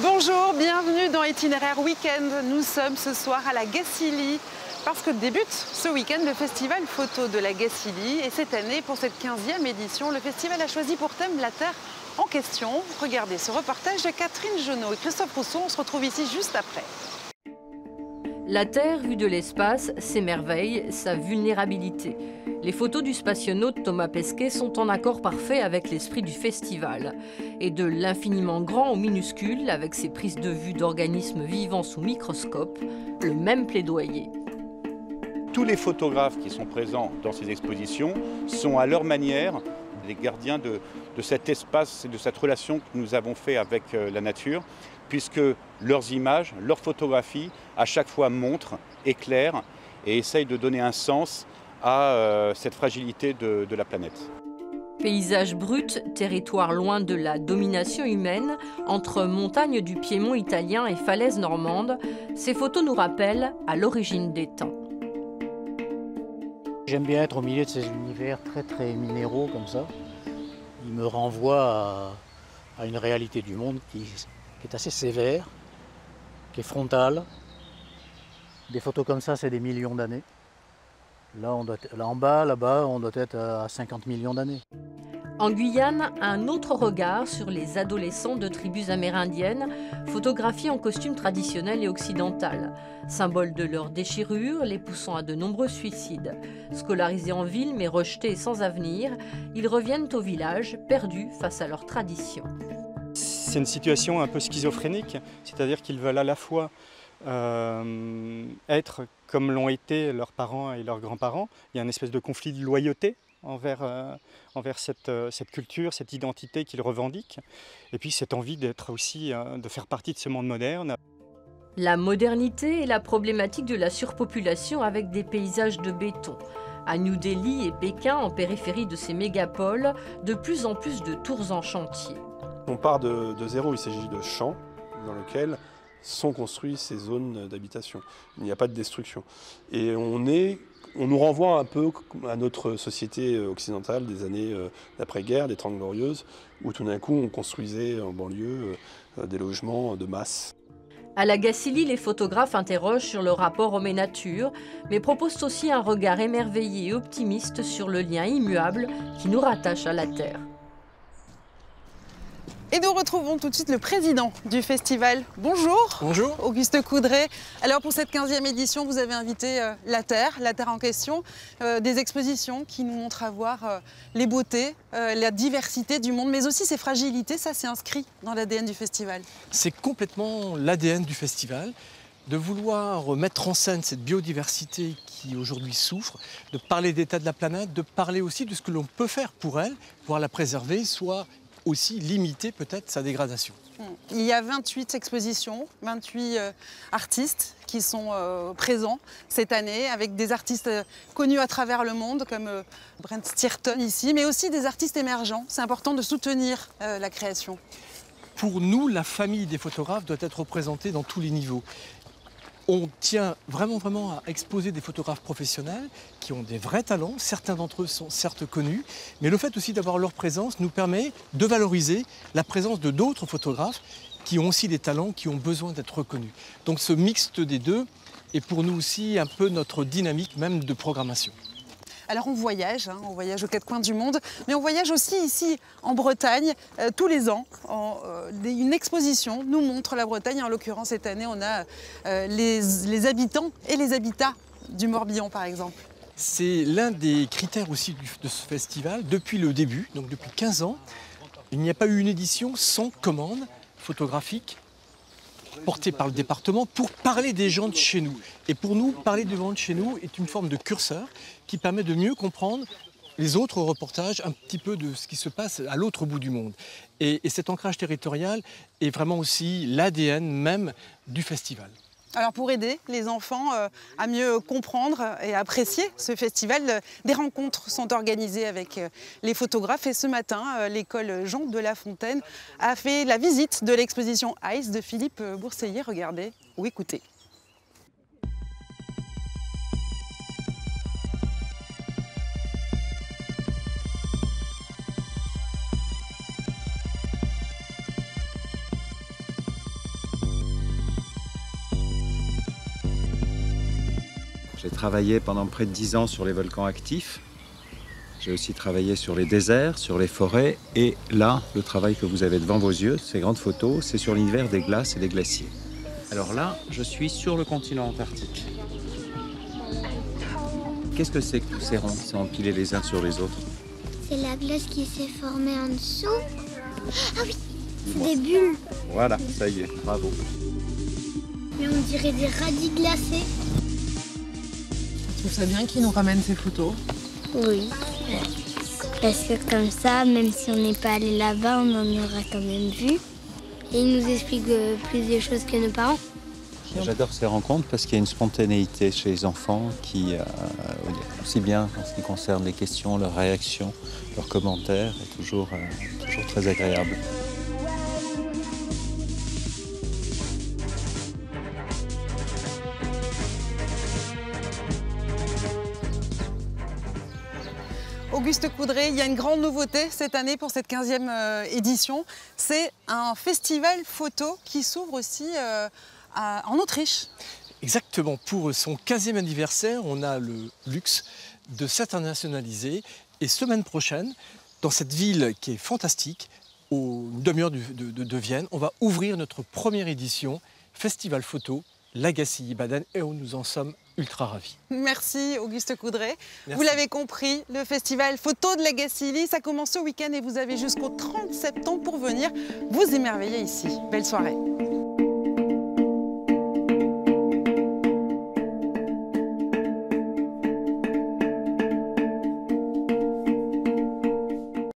Bonjour, bienvenue dans Itinéraire Week-end. Nous sommes ce soir à la Gacilly parce que débute ce week-end le festival photo de la Gacilly. Et cette année, pour cette 15e édition, le festival a choisi pour thème la Terre en question. Regardez ce reportage de Catherine Genot et Christophe Rousseau. On se retrouve ici juste après. La Terre vue de l'espace, ses merveilles, sa vulnérabilité. Les photos du spationaute Thomas Pesquet sont en accord parfait avec l'esprit du festival. Et de l'infiniment grand au minuscule, avec ses prises de vue d'organismes vivants sous microscope, le même plaidoyer. Tous les photographes qui sont présents dans ces expositions sont à leur manière les gardiens de cet espace et de cette relation que nous avons fait avec la nature, puisque leurs images, leurs photographies, à chaque fois montrent, éclairent et essayent de donner un sens à cette fragilité de la planète. Paysage brut, territoire loin de la domination humaine, entre montagnes du Piémont italien et falaises normandes, ces photos nous rappellent à l'origine des temps. J'aime bien être au milieu de ces univers très minéraux comme ça. Ils me renvoient à une réalité du monde qui est assez sévère, qui est frontale. Des photos comme ça, c'est des millions d'années. Là en bas, là-bas, on doit être à 50 millions d'années. En Guyane, un autre regard sur les adolescents de tribus amérindiennes, photographiés en costume traditionnel et occidental. Symbole de leur déchirure, les poussant à de nombreux suicides. Scolarisés en ville mais rejetés et sans avenir, ils reviennent au village, perdus face à leurs traditions. C'est une situation un peu schizophrénique, c'est-à-dire qu'ils veulent à la fois être comme l'ont été leurs parents et leurs grands-parents. Il y a une espèce de conflit de loyauté envers cette culture, cette identité qu'ils revendiquent. Et puis cette envie d'être aussi, de faire partie de ce monde moderne. La modernité et la problématique de la surpopulation avec des paysages de béton. À New Delhi et Pékin, en périphérie de ces mégapoles, de plus en plus de tours en chantier. On part de zéro, il s'agit de champs dans lesquels sont construites ces zones d'habitation. Il n'y a pas de destruction. Et on nous renvoie un peu à notre société occidentale des années d'après-guerre, des Trente Glorieuses, où tout d'un coup on construisait en banlieue des logements de masse. À la Gacilly, les photographes interrogent sur le rapport homme-nature, mais proposent aussi un regard émerveillé et optimiste sur le lien immuable qui nous rattache à la Terre. Et nous retrouvons tout de suite le président du festival. Bonjour. Bonjour. Auguste Coudray. Alors pour cette 15e édition, vous avez invité la Terre en question, des expositions qui nous montrent à voir les beautés, la diversité du monde, mais aussi ses fragilités. Ça, c'est inscrit dans l'ADN du festival. C'est complètement l'ADN du festival, de vouloir mettre en scène cette biodiversité qui aujourd'hui souffre, de parler d'état de la planète, de parler aussi de ce que l'on peut faire pour elle, pouvoir la préserver, soit aussi limiter peut-être sa dégradation. Il y a 28 expositions, 28 artistes qui sont présents cette année, avec des artistes connus à travers le monde, comme Brent Stearton ici, mais aussi des artistes émergents. C'est important de soutenir la création. Pour nous, la famille des photographes doit être représentée dans tous les niveaux. On tient vraiment à exposer des photographes professionnels qui ont des vrais talents. Certains d'entre eux sont certes connus, mais le fait aussi d'avoir leur présence nous permet de valoriser la présence de d'autres photographes qui ont aussi des talents, qui ont besoin d'être reconnus. Donc ce mixte des deux est pour nous aussi un peu notre dynamique même de programmation. Alors on voyage aux quatre coins du monde, mais on voyage aussi ici en Bretagne. Tous les ans, une exposition nous montre la Bretagne. En l'occurrence, cette année, on a les habitants et les habitats du Morbihan, par exemple. C'est l'un des critères aussi de ce festival. Depuis le début, donc depuis 15 ans, il n'y a pas eu une édition sans commande photographique portée par le département pour parler des gens de chez nous. Et pour nous, parler des gens de chez nous est une forme de curseur qui permet de mieux comprendre les autres reportages, un petit peu de ce qui se passe à l'autre bout du monde. Et cet ancrage territorial est vraiment aussi l'ADN même du festival. Alors pour aider les enfants à mieux comprendre et apprécier ce festival, des rencontres sont organisées avec les photographes. Et ce matin, l'école Jean de La Fontaine a fait la visite de l'exposition Ice de Philippe Bourseiller. Regardez ou écoutez. J'ai travaillé pendant près de 10 ans sur les volcans actifs. J'ai aussi travaillé sur les déserts, sur les forêts. Et là, le travail que vous avez devant vos yeux, ces grandes photos, c'est sur l'univers des glaces et des glaciers. Alors là, je suis sur le continent antarctique. Qu'est-ce que c'est que tous ces ronds qui sont empilés les uns sur les autres? C'est la glace qui s'est formée en dessous. Ah oui, c'est des bulles. Voilà, ça y est, bravo. Mais on dirait des radis glacés. Je trouve ça bien qu'ils nous ramènent ces photos. Oui. Parce que comme ça, même si on n'est pas allé là-bas, on en aura quand même vu. Et ils nous expliquent plus de choses que nos parents. J'adore ces rencontres parce qu'il y a une spontanéité chez les enfants qui, aussi bien en ce qui concerne les questions, leurs réactions, leurs commentaires, est toujours très agréable. Auguste Coudray, il y a une grande nouveauté cette année pour cette 15e édition. C'est un festival photo qui s'ouvre aussi en Autriche. Exactement, pour son 15e anniversaire, on a le luxe de s'internationaliser. Et semaine prochaine, dans cette ville qui est fantastique, une demi-heure de Vienne, on va ouvrir notre première édition Festival Photo, la Gacilly-Baden, et nous en sommes ultra ravis. Merci Auguste Coudray. Merci. Vous l'avez compris, le festival photo de la Gacilly, ça commence ce week-end et vous avez jusqu'au 30 septembre pour venir vous émerveiller ici. Belle soirée.